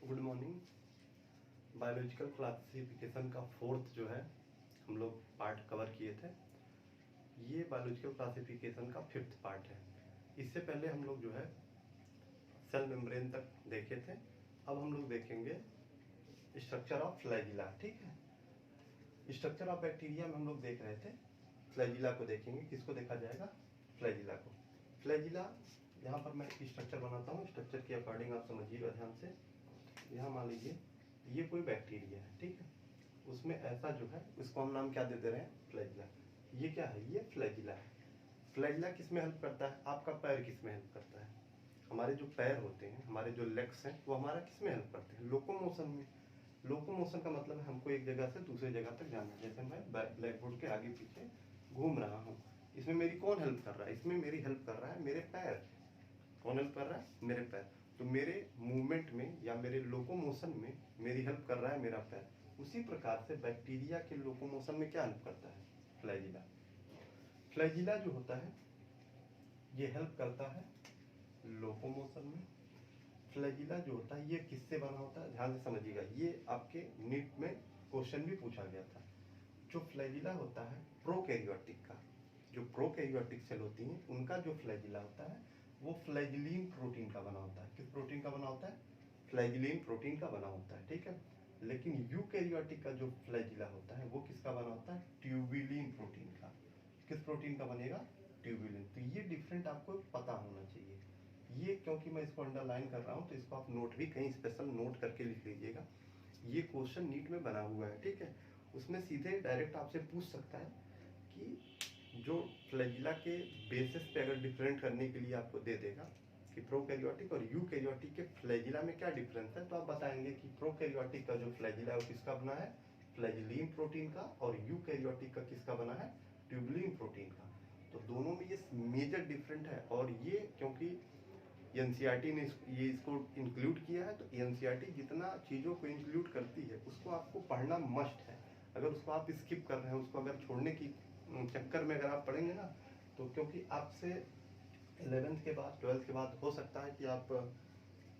Good morning. Biological classification का fourth जो है हम लोग पार्ट कवर किए थे। ये बायोलॉजिकल क्लासिफिकेशन का फिफ्थ पार्ट है। इससे पहले हम लोग जो है सेल मेम्ब्रेन तक देखे थे। अब हम लोग देखेंगे स्ट्रक्चर ऑफ फ्लैजिला। ठीक है, स्ट्रक्चर ऑफ बैक्टीरिया में हम लोग देख रहे थे, फ्लैजिला को देखेंगे। किसको देखा जाएगा? फ्लैजिला को। फ्लैजिला यहाँ पर मैं स्ट्रक्चर बनाता हूँ, स्ट्रक्चर के अकॉर्डिंग आप समझिएगा ध्यान से। यहाँ मान लीजिए ये कोई बैक्टीरिया है, ठीक है, उसमें ऐसा जो है उसको हम नाम क्या दे दे रहे हैं? फ्लैजिला। ये क्या है? ये फ्लैजिला है। फ्लैजिला किस में हेल्प करता है? आपका पैर किस में हेल्प करता है? हमारे जो पैर होते हैं, हमारे जो लेग्स हैं, वो हमारा किस में हेल्प करते हैं? लोकोमोशन में। लोकोमोशन का मतलब है हमको एक जगह से दूसरी जगह तक जाना है। जैसे मैं ब्लैक बोर्ड के आगे पीछे घूम रहा हूँ, इसमें मेरी कौन हेल्प कर रहा है? इसमें मेरी हेल्प कर रहा है मेरे पैर। कौन हेल्प कर रहा है? मेरे पैर। तो मेरे मूवमेंट में या मेरे लोकोमोशन में मेरी हेल्प कर रहा है मेरा पैर। उसी प्रकार से बैक्टीरिया के लोकोमोशन में क्या हेल्प करता है? फ्लैजिला। फ्लैजिला जो होता है ये हेल्प करता है लोकोमोशन में। फ्लैजिला जो होता है ये किससे बना होता है? ध्यान से समझिएगा, ये आपके नीट में क्वेश्चन भी पूछा गया था। जो फ्लैजिला होता है प्रोकैरियोटिक का, जो प्रोकैरियोटिक सेल होती हैं उनका जो फ्लैजिला होता है वो फ्लैजिलीन प्रोटीन का बना होता है। किस प्रोटीन का बना होता है? फ्लैजिलीन प्रोटीन का बना होता है, ठीक है। लेकिन यूकैरियोटिक का जो फ्लैजिला होता है वो किसका बना होता है? ट्यूबिलिन प्रोटीन का। किस प्रोटीन का बनेगा? ट्यूबिलिन। तो ये डिफरेंट आपको पता होना चाहिए। ये क्योंकि मैं इसको अंडरलाइन कर रहा हूँ तो इसको आप नोट भी कहीं स्पेशल नोट करके लिख लीजिएगा। ये क्वेश्चन नीट में बना हुआ है, ठीक है। उसमें सीधे डायरेक्ट आपसे पूछ सकता है कि जो फ्लैजिला के बेसिस पे अगर डिफरेंट करने के लिए आपको दे देगा कि प्रोकैरियोटिक और यूकैरियोटिक के फ्लैजिला में क्या डिफरेंस है, तो आप बताएंगे कि प्रोकैरियोटिक का जो फ्लैजिला है वो किसका बना है? फ्लैजिलीन प्रोटीन का। और यूकैरियोटिक का किसका बना है? ट्यूबुलिन प्रोटीन का। तो दोनों में ये मेजर डिफरेंट है। और ये क्योंकि एनसीईआरटी ने ये इसको इंक्लूड किया है, तो एनसीईआरटी जितना चीज़ों को इंक्लूड करती है उसको आपको पढ़ना मस्ट है। अगर उसको आप स्किप कर रहे हैं, उसको अगर छोड़ने की चक्कर में अगर आप पढ़ेंगे ना, तो क्योंकि आपसे 11th के बाद 12th के बाद हो सकता है कि आप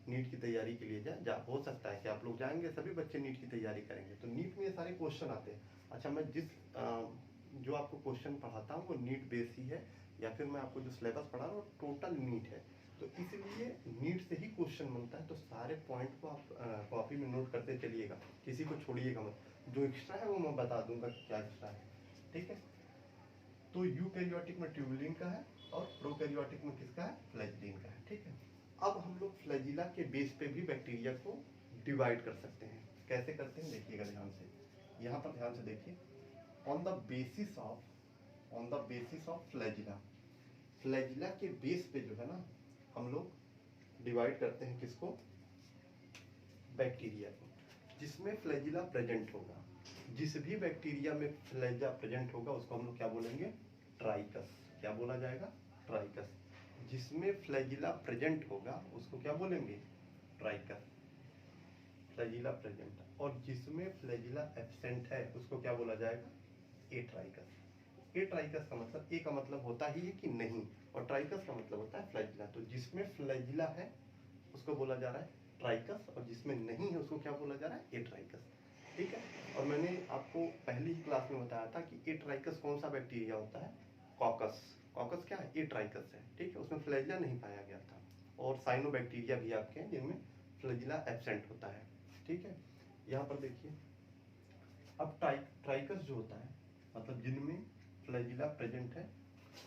नीट की तैयारी के लिए हो सकता है कि आप लोग जाएंगे, सभी बच्चे नीट की तैयारी करेंगे, तो नीट में ये सारे क्वेश्चन आते हैं। अच्छा, मैं जो आपको क्वेश्चन पढ़ाता हूँ वो नीट बेस ही है, या फिर मैं आपको जो सिलेबस पढ़ा रहा हूँ वो टोटल नीट है। तो इसलिए नीट से ही क्वेश्चन बनता है। तो सारे पॉइंट को आप कॉपी में नोट करते चलिएगा, किसी को छोड़िएगा मत। जो एक्स्ट्रा है वो मैं बता दूंगा कि क्या एक्स्ट्रा है, ठीक है। तो यूकैरियोटिक में ट्यूबुलिन का है और प्रोकैरियोटिक में किसका है? फ्लैजिलीन का है, ठीक है। अब हम लोग फ्लैजिला के बेस पे भी बैक्टीरिया को डिवाइड कर सकते हैं। कैसे करते हैं देखिएगा ध्यान से, यहाँ पर ध्यान से देखिए। On the basis of flagella, flagella के बेस पे जो है ना हम लोग डिवाइड करते हैं किसको? बैक्टीरिया को। जिसमें फ्लैजिला प्रेजेंट होगा, जिस भी बैक्टीरिया में फ्लैजिला प्रेजेंट होगा उसको हम लोग क्या बोलेंगे? ट्राइकस। क्या बोला जाएगा? ट्राइकस। जिसमें फ्लैजिला प्रेजेंट होगा उसको क्या बोलेंगे? ट्राइकस। Flagella present. और जिसमें फ्लैजिला एब्सेंट है उसको क्या बोला जाएगा? एट्राइकस। एट्राइकस का मतलब, ए का मतलब होता ही है कि नहीं, और ट्राइकस का मतलब होता है फ्लैजिला। तो जिसमें फ्लैजिला है उसको बोला जा रहा है ट्राइकस, और जिसमें नहीं है उसको क्या बोला जा रहा है? एट्राइकस, ठीक है। और मैंने आपको पहली ही क्लास में बताया था कि एट्राइकस कौन सा बैक्टीरिया होता है? कॉकस। कॉकस क्या है? एट्राइकस है, ठीक है। उसमें फ्लैजिला नहीं पाया गया था। और साइनोबैक्टीरिया भी आपके हैं जिनमें फ्लैजिला एब्सेंट होता है, ठीक है। यहाँ पर देखिए, अब ट्राइकस जो होता है मतलब जिनमें फ्लैजिला प्रेजेंट है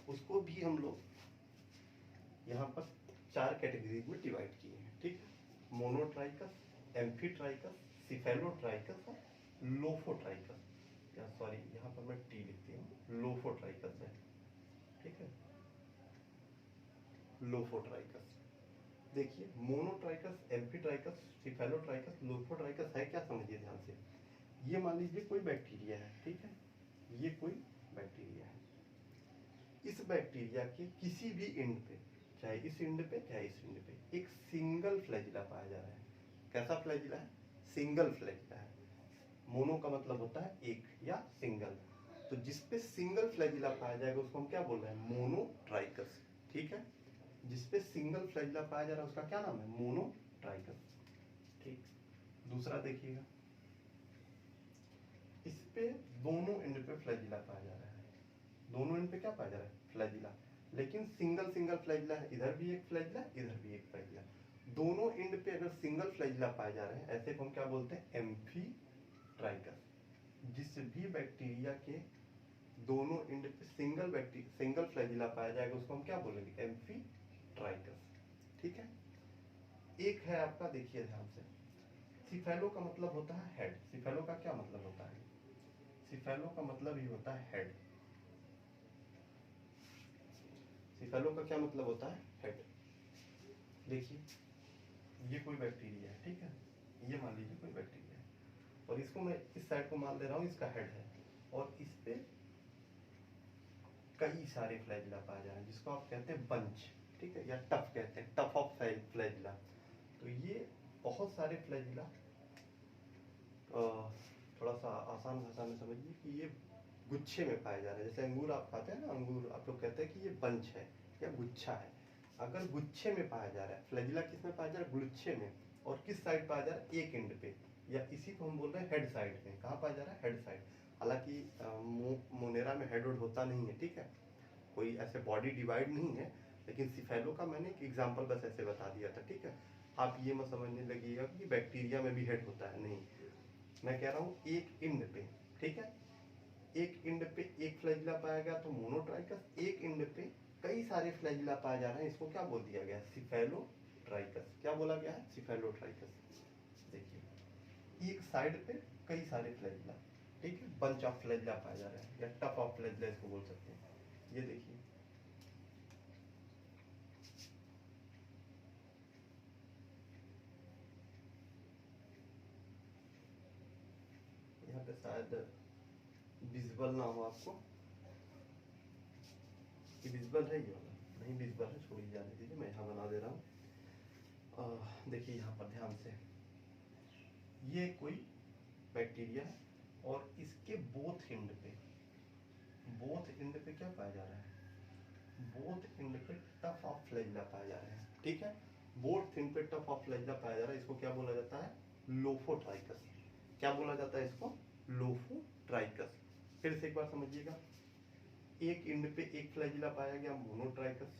उसको भी हम लोग यहाँ पर 4 कैटेगरीज में डिवाइड किए हैं, ठीक है। मोनोट्राइकस, एम्फीट्राइकस, सिफेलोट्राइकस और लोफोट्राइकस। या सॉरी, यहाँ पर मैं टी लिखती हूँ, लोफोट्राइकस है, ठीक है। लोफोट्राइकस। देखिए, मोनोट्राइकस, एम्फीट्राइकस, सिफेलोट्राइकस, लोफोट्राइकस है क्या? समझिए ध्यान से। ये मान लीजिए कोई बैक्टीरिया है, ठीक है। ये कोई बैक्टीरिया है। इस बैक्टीरिया के किसी भी एंड पे, चाहे इस एंड पे चाहे इस एंड पे, एक सिंगल फ्लैजिला पाया जा रहा है। कैसा फ्लैजिला है? सिंगल फ्लैजिला है। मोनो का मतलब होता है एक या सिंगल। तो जिसपे सिंगल फ्लैजिला पाया जाएगा उसको हम क्या बोल रहे हैं? मोनोट्राइकस, ठीक है। जिसपे सिंगल फ्लैजिला पाया जा रहा है उसका क्या नाम है? मोनोट्राइकस, ठीक। दूसरा देखिएगा, इस पे दोनों एंड पे फ्लैजिला पाया जा रहा है, दोनों एंड पे क्या पाया जा रहा है, फ्लैजिला, लेकिन सिंगल सिंगल फ्लैजिला है, इधर भी एक फ्लैजिला, इधर भी एक फ्लैजिला। दोनों एंड पे अगर सिंगल फ्लैजिला पाए जा रहे हैं, ऐसे को हम क्या बोलते हैं, एम्फीट्राइकस। जिस भी बैक्टीरिया के दोनों एंड पे सिंगल फ्लैजिला पाया जाएगा उसको हम क्या बोलेंगे, एम्फीट्राइकस। ठीक है। एक है आपका, देखिए ध्यान से, सिफेलो का मतलब होता है हेड। सिफेलो का क्या मतलब होता है, सिफेलो का मतलब ही होता है हेड। सिफेलो का क्या मतलब होता है, हेड। देखिए ये कोई बैक्टीरिया है, ठीक है, ये मान लीजिए कोई बैक्टीरिया है, और इसको मैं इस साइड को मान ले रहा हूँ, इसका हेड है, और इस पे कई सारे फ्लैजिला पाए जा रहे हैं, जिसको आप कहते हैं बंच, ठीक है, या टफ कहते हैं, टफ ऑफ फ्लैजिला। तो ये बहुत सारे फ्लैजिला, थोड़ा सा आसान भाषा में समझिए कि ये गुच्छे में पाए जा रहे हैं। जैसे अंगूर आप खाते हैं ना, अंगूर आप लोग कहते हैं कि ये बंच है या गुच्छा है। अगर गुच्छे में पाया जा रहा है, फ्लैजिला किस में पाया जा रहा है, गुच्छे में, और किस साइड पाया जा रहा है, एक एंड पे, या इसी को हम बोल रहे हैं हेड साइड में। कहाँ पाया जा रहा है, हेड साइड। हालांकि मोनेरा में हेड होता नहीं है, ठीक है, कोई ऐसे बॉडी डिवाइड नहीं है, लेकिन सिफेलो का मैंने एक एग्जांपल बस ऐसे बता दिया था, ठीक है। आप ये मत समझने लगिएगा कि बैक्टीरिया में भी हेड होता है, नहीं, मैं कह रहा हूँ एक एंड पे, ठीक है, एक एंड पे एक फ्लैजिला पाया गया तो मोनोट्राइकस, एक एंड पे कई सारे फ्लैजिला पाए जा रहे हैं, इसको क्या बोल दिया गया, सिफेलोट्राइकस। क्या बोला गया है, सिफेलोट्राइकस। देखिए एक साइड पे कई सारे फ्लैजिला, ठीक है, बंच ऑफ फ्लैजिला पाया जा रहा है, या टफ ऑफ फ्लैजिला इसको बोल सकते हैं। ये देखिए, यहाँ पे शायद विजिबल ना हो आपको, कि विजिबल है ये वाला, नहीं विजिबल है, छोड़िए, जाने दीजिए, मैं यहाँ बना दे रहा हूँ। देखिए यहाँ पर ध्यान से, ये कोई बैक्टीरिया है, और इसके बोथ एंड पे क्या पाया जा रहा है, बोथ एंड पे टफ ऑफ फ्लैजिला पाया जा रहा है, ठीक है। बोथ एंड पे टफ ऑफ फ्लैजिला पाया जा रहा है, इसको क्या बोला जाता है, लोफोट्राइकस। क्या बोला जाता है इसको, लोफोट्राइकस। फिर से एक बार समझिएगा, एक एंड पे एक फ्लैजिला पाया गया, मोनोट्राइकस।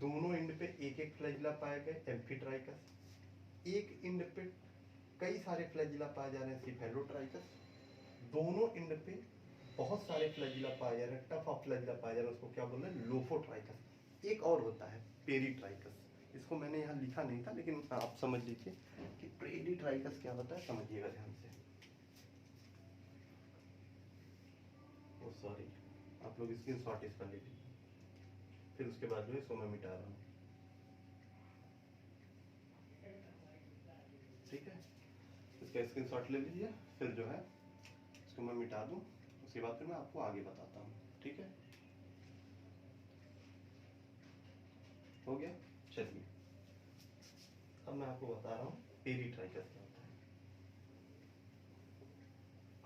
दोनों एंड पे एक एक फ्लैजिला पाए गए, एम्फीट्राइकस। एक एंड पे कई सारे फ्लैजिला पाए जा रहे हैं, सिफेलोट्राइकस। दोनों एंड पे बहुत सारे फ्लैजिला पाए जा रहे हैं, टफ ऑफ फ्लैजिला पाए जा रहे हैं, उसको क्या बोल रहे हैं, लोफोट्राइकस। एक और होता है पेरीट्राइकस, इसको मैंने यहाँ लिखा नहीं था, लेकिन आप समझ लीजिए कि पेरीट्राइकस क्या होता है, समझिएगा ध्यान से। ओ सॉरी, आप लोग स्क्रीनशॉट इस पर ले लीजिए, फिर उसके बाद जो है इसको मैं मिटा रहा हूँ, ठीक है। इसका स्क्रीनशॉट ले लीजिए, फिर जो है इसको मैं मिटा दूँ, उसके बाद फिर मैं आपको आगे बताता हूँ, ठीक है। हो गया, चलिए अब मैं आपको बता रहा हूँ पेरीट्राइकस क्या होता है।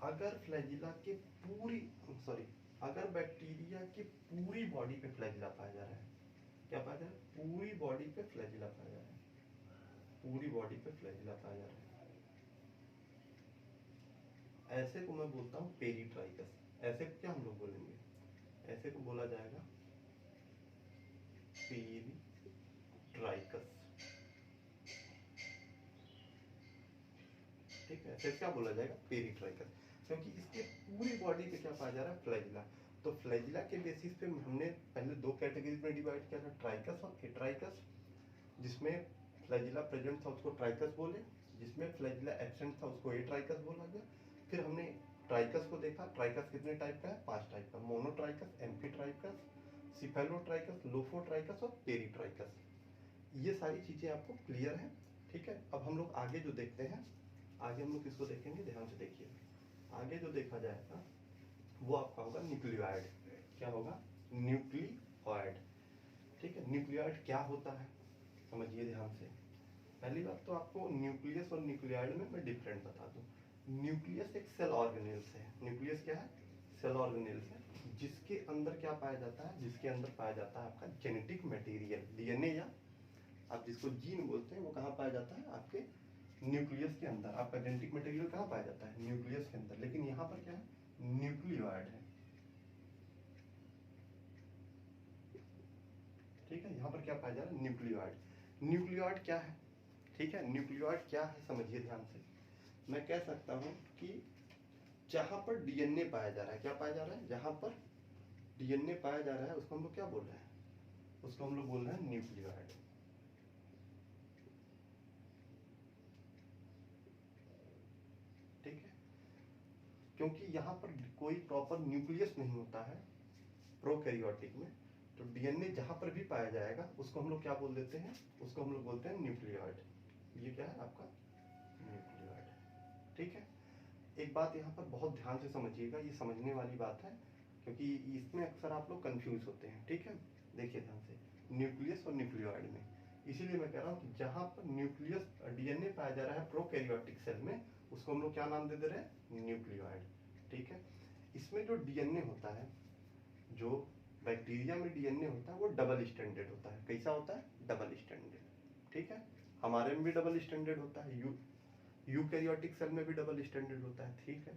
अगर फ्लैजिला के पूरी सॉरी अगर बैक्टीरिया की पूरी बॉडी पे फ्लैजिला पाया जा रहा है, क्या पाया जा रहा है, पूरी बॉडी पे फ्लैजिला पाया जा रहा है, पूरी बॉडी पे फ्लैजिला पाया जा रहा है, ऐसे को मैं बोलता हूँ पेरीट्राइकस। ऐसे को क्या हम लोग बोलेंगे, ऐसे को बोला जाएगा पेरीट्राइकस, ठीक है। ऐसे क्या बोला जाएगा, पेरीट्राइकस, क्योंकि इसके पूरी बॉडी पे क्या पाया जा रहा है, फ्लैजिला। तो फ्लैजिला के बेसिस पे हमने पहले दो कैटेगरीज में डिवाइड किया था, ट्राइकस और एट्राइकस। जिसमें फ्लैजिला प्रेजेंट था उसको ट्राइकस बोले, जिसमें फ्लैजिला एब्सेंट था उसको एट्राइकस बोला गया। फिर हमने ट्राइकस को देखा, ट्राइकस कितने टाइप का है, 5 टाइप का, मोनोट्राइकस, एम्फीट्राइकस, सिफेलोट्राइकस, लोफोट्राइकस और पेरीट्राइकस। ये सारी चीजें आपको क्लियर है, ठीक है। अब हम लोग आगे जो देखते हैं, आगे हम लोग किसको देखेंगे, ध्यान से देखिए। आगे जो देखा जाएगा वो आपका होगा न्यूक्लियोइड। क्या होगा, न्यूक्लियोइड, ठीक है। न्यूक्लियोइड क्या होता है, समझिए ध्यान से। पहली बात तो आपको न्यूक्लियस और न्यूक्लियोइड में मैं डिफरेंट बता दूं। न्यूक्लियस एक सेल ऑर्गेनेल्स है। न्यूक्लियस क्या है, सेल ऑर्गेनेल्स है, जिसके अंदर क्या पाया जाता है, जिसके अंदर पाया जाता है आपका जेनेटिक मटेरियल, डीएनए, या आप जिसको जीन बोलते हैं, वो कहाँ पाया जाता है, आपके न्यूक्लियस के अंदर। आपका जेनेटिक मटेरियल कहाँ पाया जाता है? न्यूक्लियस के अंदर। लेकिन यहाँ पर क्या है? न्यूक्लियोइड है। ठीक है, यहाँ पर क्या पाया जा रहा है? न्यूक्लियोइड। न्यूक्लियोइड क्या है? ठीक है, न्यूक्लियोइड क्या है समझिए ध्यान से। मैं कह सकता हूँ कि जहाँ पर डीएनए पाया जा रहा है, क्या पाया जा रहा है? जहाँ पर डीएनए पाया जा रहा है उसको हम लोग क्या बोल रहे हैं? उसको हम लोग बोल रहे हैं न्यूक्लियोइड। ठीक है, क्योंकि यहाँ पर कोई प्रॉपर न्यूक्लियस नहीं होता है प्रोकैरियोटिक में, तो डीएनए जहाँ पर भी पाया जाएगा उसको हम लोग क्या बोल देते हैं? उसको हम लोग बोलते हैं न्यूक्लियोइड। ये क्या है आपका? न्यूक्लियोइड। ठीक है, एक बात यहाँ पर बहुत ध्यान से समझिएगा, ये समझने वाली बात है, क्योंकि इसमें अक्सर आप लोग कंफ्यूज होते हैं। ठीक है, देखिए ध्यान से, न्यूक्लियस और न्यूक्लियोइड में, इसीलिए मैं कह रहा हूँ कि जहाँ पर न्यूक्लियस डीएनए पाया जा रहा है प्रोकैरियोटिक सेल में, उसको हम लोग क्या नाम दे रहे हैं? न्यूक्लियोइड। ठीक है, इसमें जो डीएनए होता है, जो बैक्टीरिया में डीएनए होता है वो डबल स्टैंडर्ड होता है। कैसा होता है? Double standard. ठीक है, हमारे में भी डबल स्टैंडर्ड होता है, यूकैरियोटिक सेल में भी डबल स्टैंडर्ड होता है। ठीक है,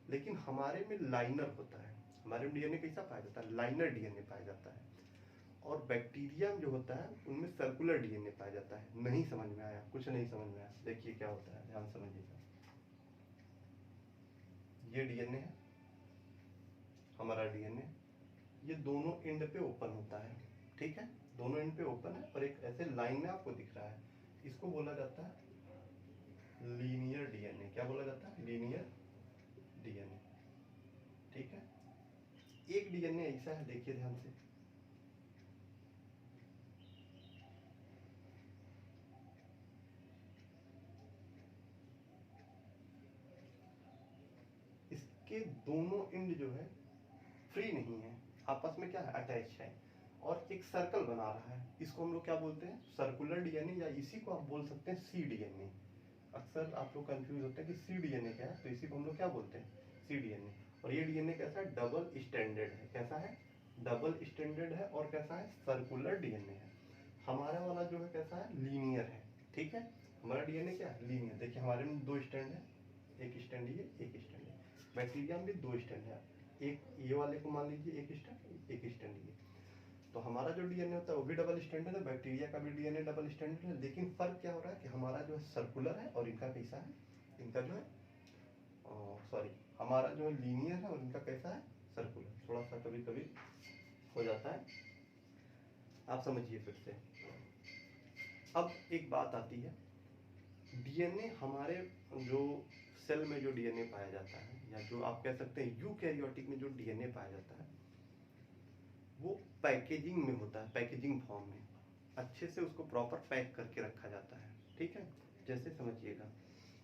लेकिन हमारे में लाइनर होता है। हमारे में डीएनए कैसा पाया जाता है? लाइनर डीएनए पाया जाता है। और बैक्टीरिया जो होता है उनमें सर्कुलर डीएनए पाया जाता है। नहीं समझ में आया? कुछ नहीं समझ में आया? देखिए क्या होता है, ध्यान समझिएगा। ये डीएनए है, हमारा डीएनए, ये दोनों एंड पे ओपन होता है। ठीक है, दोनों एंड पे ओपन है और एक ऐसे लाइन में आपको दिख रहा है, इसको बोला जाता है लीनियर डीएनए। क्या बोला जाता है? Linear DNA. ठीक है, एक डीएनए ऐसा है, देखिए ध्यान से, इसके दोनों एंड जो है फ्री नहीं है, आपस में क्या है? अटैच है, और एक सर्कल बना रहा है। इसको हम लोग क्या बोलते हैं? सर्कुलर डीएनए, या इसी को आप बोल सकते हैं सी डीएनए। अक्सर आप लोग कंफ्यूज होते हैं कि सी डीएनए क्या है, तो इसी को हम लोग क्या बोलते हैं? सी डीएनए। और ये डीएनए कैसा है? डबल स्टैंडर्ड है। कैसा है? डबल स्टैंडर्ड है। और कैसा है? सर्कुलर डीएनए है। हमारा वाला जो है कैसा है? लीनियर है। ठीक है, हमारा डीएनए क्या है? लीनियर। देखिए हमारे में दो स्टैंड है, एक स्टैंड ये, एक स्टैंड है। बैक्टीरिया में भी दो स्टैंड है, एक ये वाले को मान लीजिए एक स्टैंड, एक स्टैंड ये। तो हमारा जो डीएनए होता है वो भी डबल स्टैंडर्ड है, बैक्टीरिया का भी डीएनए डबल स्टैंडर्ड है। लेकिन फर्क क्या हो रहा है कि हमारा जो है सर्कुलर है और इनका कैसा है? इनका जो है सॉरी, हमारा जो है लीनियर है और इनका कैसा है? सर्कुलर। थोड़ा सा कभी कभी हो जाता है, आप समझिए फिर से। अब एक बात आती है, डीएनए हमारे जो सेल में जो डीएनए पाया जाता है, या जो आप कह सकते हैं यूकैरियोटिक में जो डीएनए पाया जाता है, वो पैकेजिंग में होता है, पैकेजिंग फॉर्म में। अच्छे से उसको प्रॉपर पैक करके रखा जाता है। ठीक है, जैसे समझिएगा,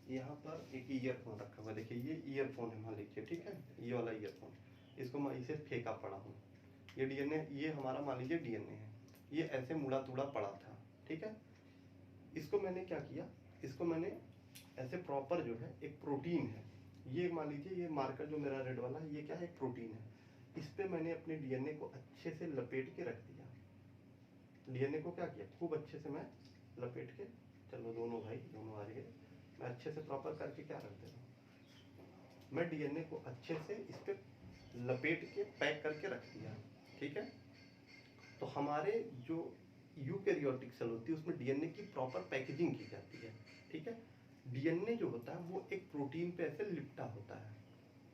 यहाँ पर एक ईयरफोन रखा हुआ, देखिए ये ईयरफोन है मान लीजिए। ठीक है, ये वाला ईयरफोन, इसको मैं इसे फेंका पड़ा हूँ, ये डीएनए, ये हमारा मान लीजिए डीएनए है, ये ऐसे मुड़ा तुड़ा पड़ा था। ठीक है, इसको मैंने क्या किया, इसको मैंने ऐसे प्रॉपर जो है, एक प्रोटीन है, ये मान लीजिए ये मार्कर जो मेरा रेड वाला है, ये क्या है? एक प्रोटीन है। इस पे मैंने अपने डीएनए को अच्छे से लपेट के रख दिया। डीएनए को क्या किया? खूब अच्छे से मैं लपेट के, चलो दोनों भाई दोनों आ रही है, मैं अच्छे से प्रॉपर करके क्या रख दे रहा हूँ, मैं डीएनए को अच्छे से इस पे लपेट के पैक करके रख दिया। ठीक है, तो हमारे जो यूकैरियोटिक सेल होती है उसमें डीएनए की प्रॉपर पैकेजिंग की जाती है। ठीक है, डीएनए जो होता है वो एक प्रोटीन पे ऐसे लिपटा होता है।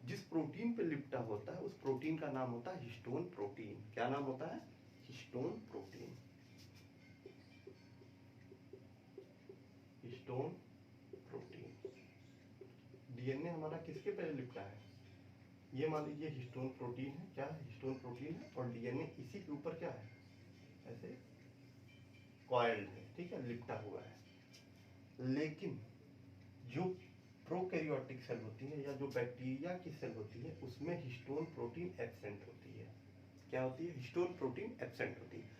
जिस प्रोटीन पे लिपटा होता है उस प्रोटीन का नाम होता है हिस्टोन प्रोटीन। क्या नाम होता है? Histone protein. Histone protein. DNA हमारा किसके पे लिपटा है? ये मान लीजिए हिस्टोन प्रोटीन है। क्या है? हिस्टोन प्रोटीन है, और डीएनए इसी के ऊपर क्या है? ऐसे कॉइल्ड है। ठीक है, लिपटा हुआ है। लेकिन जो प्रोकैरियोटिक सेल होती है, या जो बैक्टीरिया की सेल होती है, उसमें हिस्टोन प्रोटीन एब्सेंट होती है। क्या होती है? हिस्टोन प्रोटीन एब्सेंट होती है।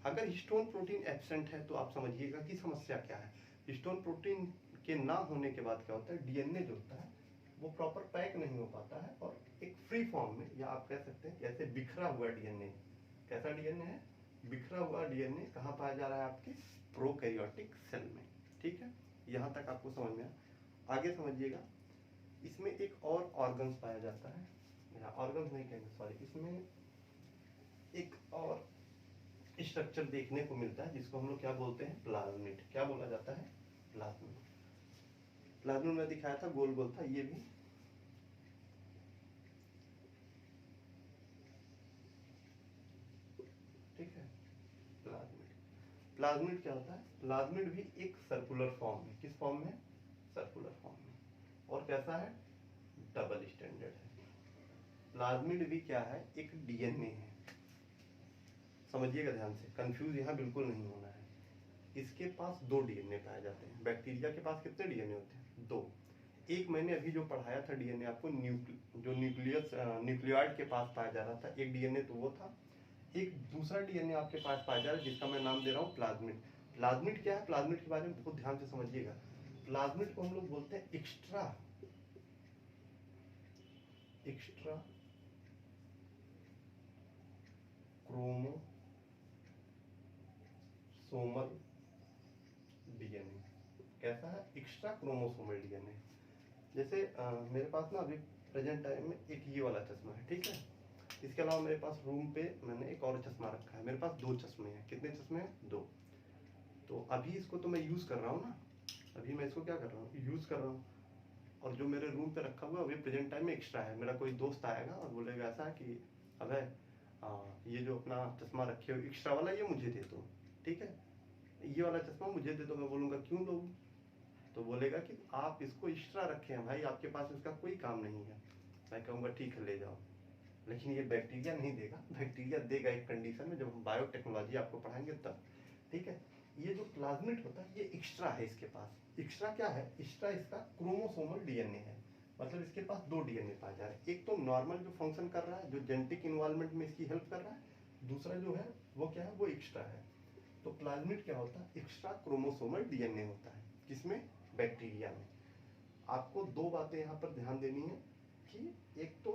अगर हिस्टोन प्रोटीन एब्सेंट है तो आप समझिएगा कि समस्या क्या है। हिस्टोन प्रोटीन के ना होने के बाद क्या होता है? डीएनए जो होता है वो प्रॉपर पैक नहीं हो पाता है, और एक फ्री फॉर्म में, या आप कह सकते हैं जैसे बिखरा हुआ डीएनए। कैसा डीएनए है? बिखरा हुआ डीएनए कहाँ पाया जा रहा है? आपके प्रोकैरियोटिक सेल में। ठीक है, यहाँ तक आपको समझ में आया। आगे समझिएगा, इसमें एक और ऑर्गन्स पाया जाता है, या ऑर्गन्स नहीं कहेंगे सॉरी, इसमें एक और स्ट्रक्चर देखने को मिलता है जिसको हम लोग क्या बोलते हैं, प्लाज्मिड। क्या बोला जाता है, प्लाज्मिड। प्लाज्मिड में दिखाया था, गोल गोल था, ये भी ठीक है। प्लाज्मिड, प्लाज्मिड क्या होता है, प्लाज्मिड भी एक सर्कुलर फॉर्म में, किस फॉर्म में, सर्कुलर फॉर्म में, और कैसा है, डबल स्टैंडर्ड है। प्लाज्मिड भी क्या है, एक डीएनए है। समझिएगा ध्यान से, कंफ्यूज यहाँ बिल्कुल नहीं होना है। इसके पास 2 डीएनए पाए जाते हैं। बैक्टीरिया के पास कितने डीएनए होते हैं, 2। एक मैंने अभी जो पढ़ाया था डीएनए आपको, जो न्यूक्लियॉइड के पास पाया जा रहा था, एक डीएनए तो वो था। एक दूसरा डीएनए आपके पास पाया जा रहा है जिसका मैं नाम दे रहा हूँ प्लाज्मिड। प्लाज्मिड क्या है, प्लाज्मिड के बारे में बहुत ध्यान से समझिएगा। प्लाज्मिड को हम लोग बोलते हैं एक्स्ट्रा क्रोमोसोमल डीएनए। कैसा है, एक्स्ट्रा क्रोमोसोमल डीएनए। जैसे मेरे पास ना अभी प्रेजेंट टाइम में एक ये वाला चश्मा है, ठीक है। इसके अलावा मेरे पास रूम पे मैंने एक और चश्मा रखा है। मेरे पास 2 चश्मे हैं। कितने चश्मे हैं, 2। तो अभी इसको तो मैं यूज कर रहा हूँ ना, अभी मैं इसको क्या कर रहा हूँ, यूज कर रहा हूँ। और जो मेरे रूम पे रखा हुआ है अभी प्रेजेंट टाइम में एक्स्ट्रा है। मेरा कोई दोस्त आएगा और बोलेगा ऐसा कि अबे ये जो अपना चश्मा रखे हो एक्स्ट्रा वाला, ये मुझे दे दो, ठीक है, ये वाला चश्मा मुझे दे दो। मैं बोलूँगा क्यों दो, तो बोलेगा कि आप इसको एक्स्ट्रा रखे हैं भाई, आपके पास इसका कोई काम नहीं है। मैं कहूँगा ठीक है ले जाओ। लेकिन ये बैक्टीरिया नहीं देगा, बैक्टीरिया देगा एक कंडीशन में, जब हम बायोटेक्नोलॉजी आपको पढ़ाएंगे तब, ठीक है। ये जो प्लाज्मिड होता है ये एक्स्ट्रा है इसके पास। एक्स्ट्रा क्या है, एक्स्ट्रा इसका क्रोमोसोमल डीएनए है। मतलब इसके पास 2 डीएनए पाए जा रहे हैं। एक तो नॉर्मल जो फंक्शन कर रहा है, जो जेनेटिक इन्वॉल्वमेंट में इसकी हेल्प कर रहा है। दूसरा जो है वो क्या है, वो एक्स्ट्रा है। तो प्लाज्मिड क्या होता है, एक्स्ट्रा क्रोमोसोमल डीएनए होता है। किसमें, बैक्टीरिया में। आपको 2 बातें यहाँ पर ध्यान देनी है कि एक तो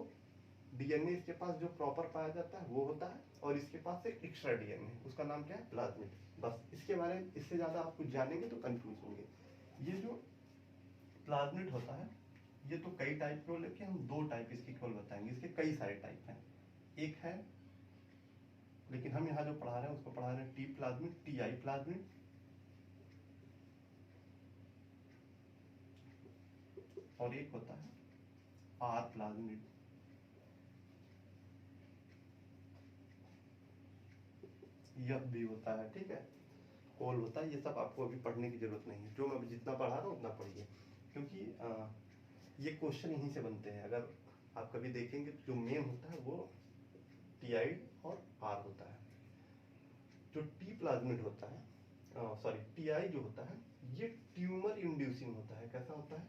डीएनए इसके पास जो प्रॉपर पाया जाता है वो होता है, और इसके पास एक एक्स्ट्रा डीएनए, उसका नाम क्या है, प्लाज्मिड। बस इसके बारे में, इससे ज्यादा आप कुछ जानेंगे तो कंफ्यूज होंगे। ये जो प्लाज्मिड होता है ये तो कई टाइप के, लेकिन हम 2 टाइप इसके केवल बताएंगे। इसके कई सारे टाइप हैं। एक है, लेकिन हम यहाँ जो पढ़ा रहे हैं उसको पढ़ा रहे हैं टी प्लाज्मिड, टीआई प्लाज्मिड। और एक होता है आर प्लाज्मिड। यह भी होता है, ठीक है, कोल होता है। ये सब आपको अभी पढ़ने की जरूरत नहीं है, जो मैं जितना पढ़ा रहा हूँ उतना पढ़िए, क्योंकि ये क्वेश्चन यहीं से बनते हैं। अगर आप कभी देखेंगे तो जो मेन होता है वो टीआई और आर होता है। जो टी प्लाज्मिड होता है, सॉरी टीआई जो होता है, ये ट्यूमर इंड्यूसिंग होता है। कैसा होता है,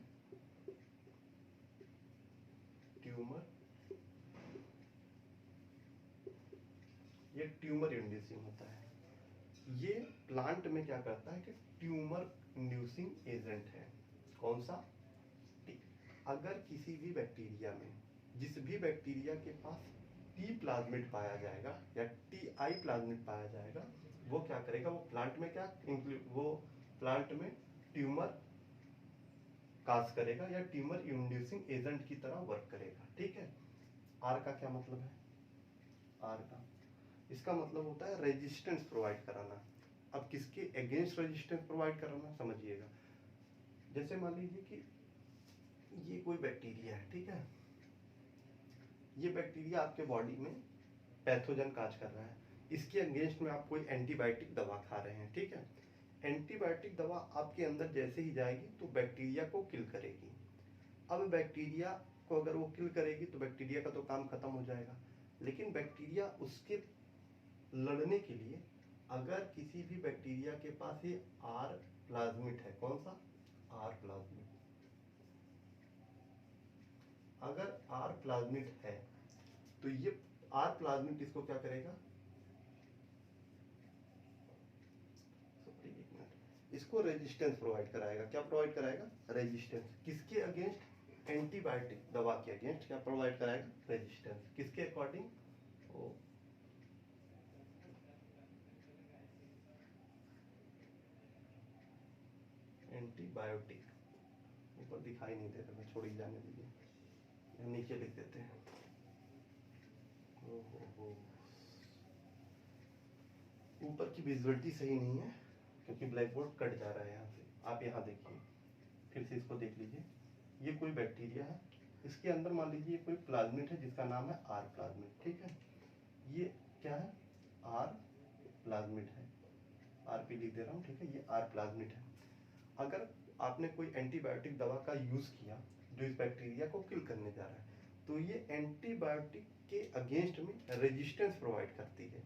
ट्यूमर, ये ट्यूमर इंड्यूसिंग होता है। ये प्लांट में क्या करता है कि ट्यूमर इंड्यूसिंग एजेंट है। कौन सा, अगर किसी भी बैक्टीरिया में, जिस भी बैक्टीरिया के पास टी प्लाज्मिड पाया जाएगा या टी आई प्लाज्मिड पाया जाएगा, वो क्या करेगा, वो प्लांट में क्या, वो प्लांट में ट्यूमर काज करेगा या ट्यूमर इंड्यूसिंग एजेंट की तरह वर्क करेगा, ठीक है। आर का क्या मतलब है, आर का, इसका मतलब होता है रेजिस्टेंस प्रोवाइड कराना। अब किसके अगेंस्ट रेजिस्टेंस प्रोवाइड कराना, समझिएगा। जैसे मान लीजिए कि ये कोई बैक्टीरिया है, ठीक है। ये बैक्टीरिया आपके बॉडी में पैथोजन काज कर रहा है। इसके अगेंस्ट में आप कोई एंटीबायोटिक दवा खा रहे हैं, ठीक है। एंटीबायोटिक दवा आपके अंदर जैसे ही जाएगी तो बैक्टीरिया को किल करेगी। अब बैक्टीरिया को अगर वो किल करेगी तो बैक्टीरिया का तो काम खत्म हो जाएगा। लेकिन बैक्टीरिया उसके लड़ने के लिए, अगर किसी भी बैक्टीरिया के पास ये आर प्लाज्मिड है, कौन सा, आर प्लाज्मिड, अगर आर प्लाज्मिड है तो ये आर प्लाज्मिड इसको क्या करेगा, इसको रेजिस्टेंस प्रोवाइड कराएगा। क्या प्रोवाइड कराएगा, रेजिस्टेंस। किसके अगेंस्ट, एंटीबायोटिक दवा के अगेंस्ट क्या प्रोवाइड कराएगा, रेजिस्टेंस। किसके अकॉर्डिंग, ओ एंटीबायोटिक, ऊपर दिखाई नहीं दे रहा, छोड़ ही जाने दीजिए, नीचे लिख देते हैं। ओहो, ऊपर की विजुअलिटी सही नहीं है क्योंकि ब्लैक बोर्ड कट जा रहा है यहाँ से। आप यहाँ देखिए, फिर से इसको देख लीजिए। ये कोई बैक्टीरिया है, इसके अंदर मान लीजिए कोई प्लाज्मिड है जिसका नाम है आर प्लाज्मिड, ठीक है। ये क्या है? आर प्लाज्मिड है, आर पी लिख दे रहा हूँ, ठीक है। ये आर प्लाज्मिड है। अगर आपने कोई एंटीबायोटिक दवा का यूज किया जो इस बैक्टीरिया को किल करने जा रहा है, तो ये एंटीबायोटिक के अगेंस्ट में रेजिस्टेंस प्रोवाइड करती है।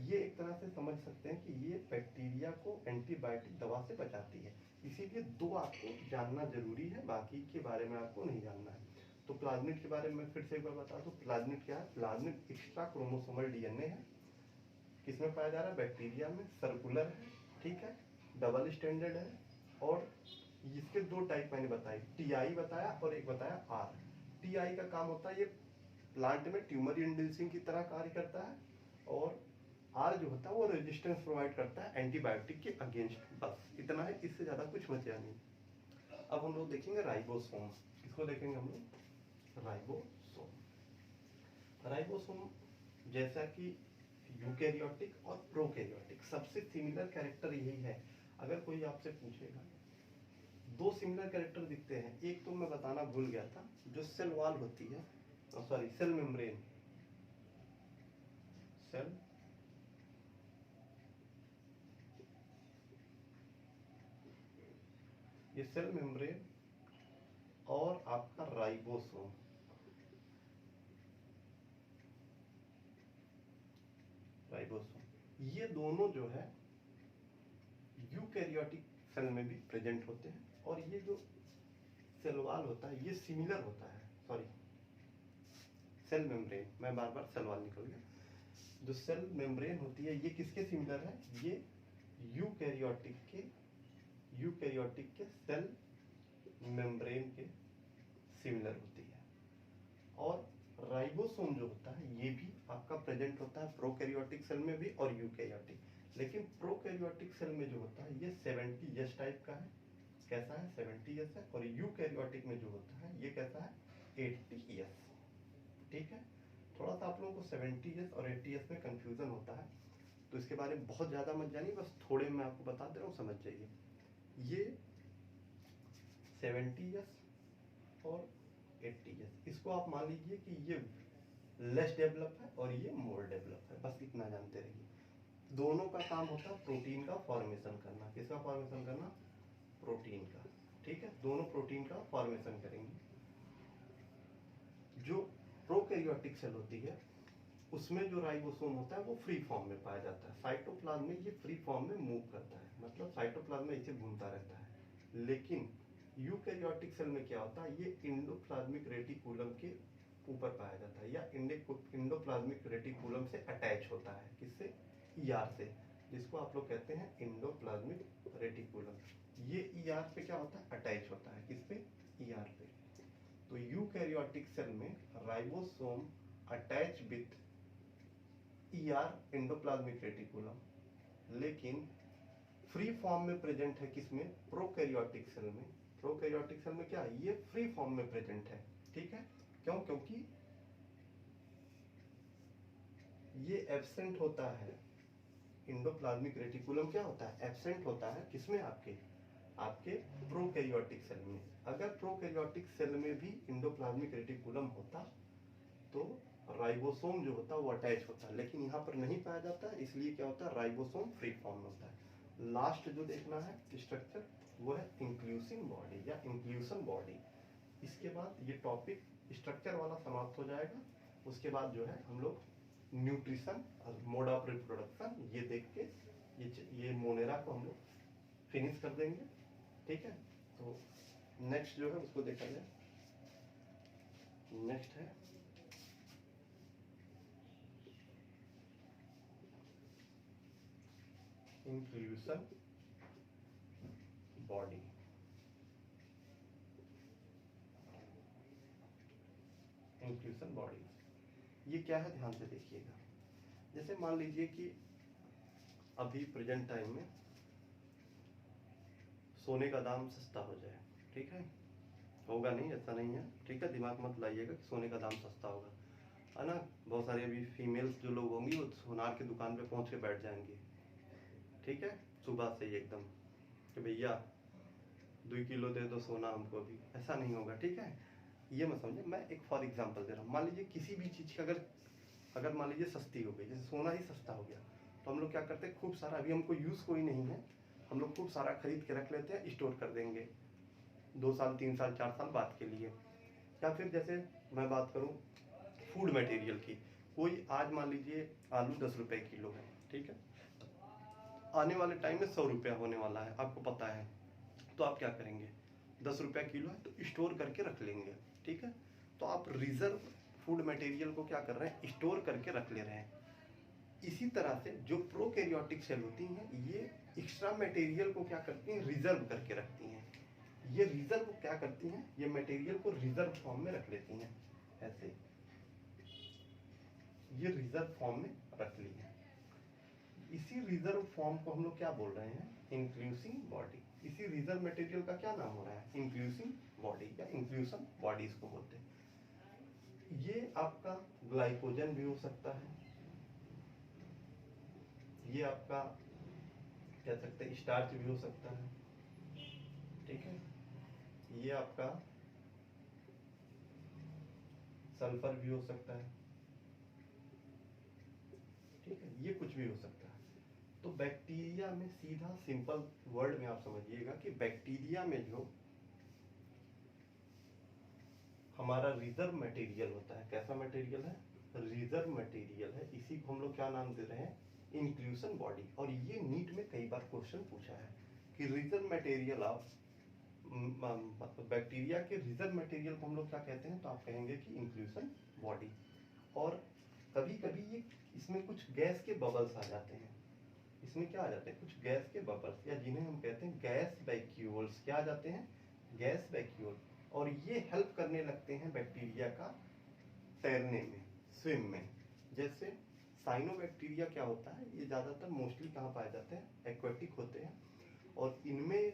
ये एक तरह से समझ सकते हैं कि ये बैक्टीरिया को एंटीबायोटिक दवा से बचाती है। इसीलिए दो आपको जानना जरूरी है, बाकी के बारे में आपको नहीं जानना है। तो प्लाज्मिड के बारे में फिर से एक बार बता दूं, प्लाज्मिड क्या है? प्लाज्मिड एक्स्ट्रा क्रोमोसोमल डीएनए है। किसमें पाया जा रहा है? बैक्टीरिया में। सर्कुलर है, ठीक है, डबल स्टैंडर्ड है, और इसके दो टाइप मैंने बताई, टीआई बताया और एक बताया आर। टीआई का काम होता है ये प्लांट में ट्यूमर इंड्यूसिंग की तरह कार्य करता है, और आर जो होता है वो रेजिस्टेंस प्रोवाइड करता है एंटीबायोटिक के अगेंस्ट। बस इतना है, इससे ज्यादा कुछ बचा नहीं। अब हम लोग देखेंगे राइबोसोम। इसको देखेंगे हम लोग, राइबोसोम। राइबोसोम जैसा कि यूकैरियोटिक और प्रोकैरियोटिक सबसे सिमिलर कैरेक्टर यही है। अगर कोई आपसे पूछेगा, दो सिमिलर कैरेक्टर दिखते हैं, एक तो मैं बताना भूल गया था, जो सेल वॉल होती है, सॉरी सेल मेम्ब्रेन, सेल ये सेल मेम्ब्रेन और आपका राइबोसोम, राइबोसोम, ये दोनों जो है यूकैरियोटिक सेल में भी प्रेजेंट होते हैं। और ये जो सेल वॉल होता है ये सिमिलर होता है, सॉरी सेल मेम्ब्रेन, मैं बार बार सेल वॉल निकल गया। जो सेल मेम्ब्रेन होती है ये किसके सिमिलर है? ये यूकैरियोटिक के सेल मेम्ब्रेन के सिमिलर होती है। और राइबोसोम जो होता है ये भी आपका प्रेजेंट होता है प्रोकैरियोटिक सेल में भी और यूकैरियोटिक। लेकिन प्रोकैरियोटिक सेल में जो होता है ये 70S टाइप का है। कैसा है? 70S है। और यूकैरियोटिक में जो होता है ये कैसा है? 80S, ठीक है। थोड़ा सा आप लोगों को 70S और 80S में कंफ्यूजन होता है, तो इसके बारे में बहुत ज्यादा मत जानिए, बस थोड़े मैं आपको बता दे रहा हूँ, समझ जाइए। ये 70S और 80S, इसको आप मान लीजिए कि ये लेस डेवलप है और ये मोर डेवलप है, बस इतना जानते रहिए। दोनों का काम होता है प्रोटीन का फॉर्मेशन करना। किसका फॉर्मेशन करना? प्रोटीन का, ठीक है। दोनों प्रोटीन का फॉर्मेशन करेंगे। जो प्रोकैरियोटिक सेल होती है उसमें जो राइबोसोम होता है वो फ्री फॉर्म में पाया जाता है। साइटोप्लाज्म में ये फ्री फॉर्म में मूव करता है, मतलब साइटोप्लाज्म में इसे घूमता रहता है। लेकिन यूकैरियोटिक सेल में क्या होता है? ये इंडोप्लाज्मिक रेटिकुलम के ऊपर पाया जाता है, या इंडोप्लाज्मिक रेटिकुलम से अटैच होता है। किससे? ईआर से, जिसको आप लोग कहते हैं इंडोप्लाज्मिक रेटिकुलम। ये ईआर पे क्या होता है? अटैच होता है। किस पे? ईआर पे। तो यूकैरियोटिक सेल में ribosome attach with ER endoplasmic reticulum, लेकिन फ्री फॉर्म में प्रेजेंट है किसमें? प्रोकैरियोटिक सेल में। प्रोकैरियोटिक सेल में क्या है? ये फ्री फॉर्म में प्रेजेंट है, ठीक है। क्यों? क्योंकि ये एब्सेंट होता है। इंडोप्लाज्मिक रेटिकुलम क्या होता है? एब्सेंट होता है। किसमें? आपके प्रोकैरियोटिक सेल में। अगर प्रोकैरियोटिक सेल में भी इंडोप्लाज्मिक रेटिकुलम होता तो राइबोसोम जो होता है वो अटैच होता है, लेकिन यहाँ पर नहीं पाया जाता है, इसलिए क्या होता है? राइबोसोम फ्री फॉर्म में होता है। लास्ट जो देखना है स्ट्रक्चर वो है इंक्लूसिव बॉडी या इंक्लूसन बॉडी। इसके बाद ये टॉपिक स्ट्रक्चर वाला समाप्त हो जाएगा। उसके बाद जो है हम लोग न्यूट्रिशन और मोड ऑफ रिप्रोडक्शन ये देख के ये मोनेरा को हम लोग फिनिश कर देंगे, ठीक है। तो नेक्स्ट जो है उसको देखा जाए। नेक्स्ट है इंक्लूसन बॉडी। इंक्लूसन बॉडी ये क्या है? ध्यान से देखिएगा। जैसे मान लीजिए कि अभी प्रेजेंट टाइम में सोने का दाम सस्ता हो जाए, ठीक है। होगा नहीं, ऐसा नहीं है, ठीक है। दिमाग मत लाइएगा कि सोने का दाम सस्ता होगा, है ना। बहुत सारे अभी फीमेल्स जो लोग होंगी वो सोनार की दुकान पे पहुंच के बैठ जाएंगी, ठीक है, सुबह से ही एकदम कि भैया 2 किलो दे दो सोना हमको भी। ऐसा नहीं होगा, ठीक है। ये मत समझे, मैं एक फॉर एग्जांपल दे रहा हूँ। मान लीजिए किसी भी चीज़ की अगर मान लीजिए सस्ती हो गई, जैसे सोना ही सस्ता हो गया, तो हम लोग क्या करते हैं, खूब सारा, अभी हमको यूज़ कोई नहीं है, हम लोग खूब सारा खरीद के रख लेते हैं, स्टोर कर देंगे 2 साल 3 साल 4 साल बाद के लिए। या फिर जैसे मैं बात करूं फूड मटेरियल की, कोई आज मान लीजिए आलू 10 रुपए किलो है, ठीक है, आने वाले टाइम में 100 रुपया होने वाला है, आपको पता है। तो आप क्या करेंगे, 10 रुपया किलो है तो स्टोर करके रख लेंगे, ठीक है। तो आप रिजर्व फूड मटेरियल को क्या कर रहे हैं, स्टोर करके रख ले रहे हैं। इसी तरह से जो प्रोकैरियोटिक सेल होती हैं, ये एक्स्ट्रा मटेरियल को क्या करती हैं, रिजर्व करके रखती हैं। ये रिजर्व क्या करती हैं, ये मटेरियल को रिजर्व फॉर्म में रख लेती हैं, ऐसे ये रिजर्व फॉर्म में रख ली है। इसी रिजर्व फॉर्म को हम लोग क्या बोल रहे हैं, इंक्लूसिंग बॉडी। इसी रिजर्व मटेरियल का क्या नाम हो रहा है, इंक्लूसिंग बॉडी या इंक्लूसन बॉडी इसको बोलते हैं। ये आपका ग्लाइकोजन भी हो सकता है, ये आपका कह सकते हैं स्टार्च भी हो सकता है, ठीक है। ये आपका सल्फर भी हो सकता है, ठीक है, ये कुछ भी हो सकता है। तो बैक्टीरिया में सीधा सिंपल वर्ड में आप समझिएगा कि बैक्टीरिया में जो हमारा रिजर्व मटेरियल होता है, कैसा मटेरियल है, रिजर्व मटेरियल है, इसी को हम लोग क्या नाम दे रहे हैं, इंक्लूसन बॉडी। और ये नीट में कई बार क्वेश्चन पूछा है कि रिजर्व मटेरियल ऑफ बैक्टीरिया के रिजर्व मटेरियल को हम लोग क्या कहते हैं, तो आप कहेंगे कि इंक्लूसन बॉडी। और कभी कभी ये इसमें कुछ गैस के बबल्स आ जाते हैं, इसमें क्या आ जाते हैं, कुछ गैस के बबल्स, या जिन्हें हम कहते हैं गैस वैक्यूल्स। क्या आ जाते हैं, गैस वैक्यूल। और ये हेल्प करने लगते हैं बैक्टीरिया का तैरने में, स्विम में। जैसे साइनोबैक्टीरिया क्या होता है, ये ज़्यादातर मोस्टली कहाँ पाए जाते हैं, एक्वेटिक होते हैं, और इनमें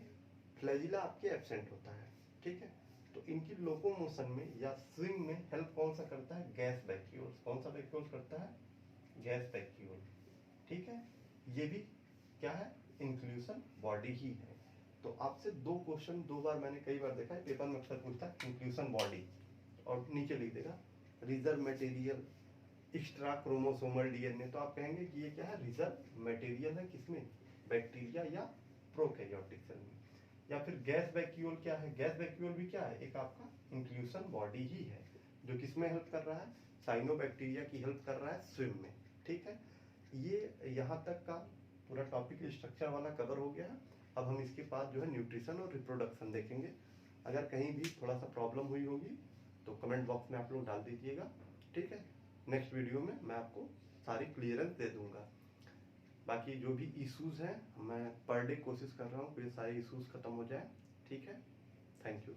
फ्लैजिला आपके एब्सेंट होता है, ठीक है। तो इनकी लोकोमोशन में या स्विम में हेल्प कौन सा करता है, गैस वैक्यूल्स। कौन सा वैक्यूल करता है, गैस वैक्यूल, ठीक है। ये भी क्या है, इंक्लूसन बॉडी ही है। तो आपसे 2 क्वेश्चन 2 बार मैंने कई बार देखा है पेपर में अक्सर पूछता है इंक्लूसन बॉडी, और नीचे लिख देगा reserve material extra chromosomal DNA. तो आप कहेंगे कि ये क्या है, रिजर्व मटेरियल है, किसमें, बैक्टीरिया या प्रोकैरियोटिक सेल में। या फिर गैस वैक्यूल क्या है, गैस वैक्यूल भी क्या है, एक आपका इंक्लूसन बॉडी ही है, जो किसमें हेल्प कर रहा है, साइनोबैक्टीरिया की हेल्प कर रहा है स्विम में, ठीक है। ये यहाँ तक का पूरा टॉपिक स्ट्रक्चर वाला कवर हो गया है। अब हम इसके बाद जो है न्यूट्रिशन और रिप्रोडक्शन देखेंगे। अगर कहीं भी थोड़ा सा प्रॉब्लम हुई होगी तो कमेंट बॉक्स में आप लोग डाल दीजिएगा, ठीक है। नेक्स्ट वीडियो में मैं आपको सारी क्लियरेंस दे दूंगा। बाकी जो भी इश्यूज हैं, मैं पर डे कोशिश कर रहा हूँ कि ये सारे इश्यूज खत्म हो जाए, ठीक है। Thank you.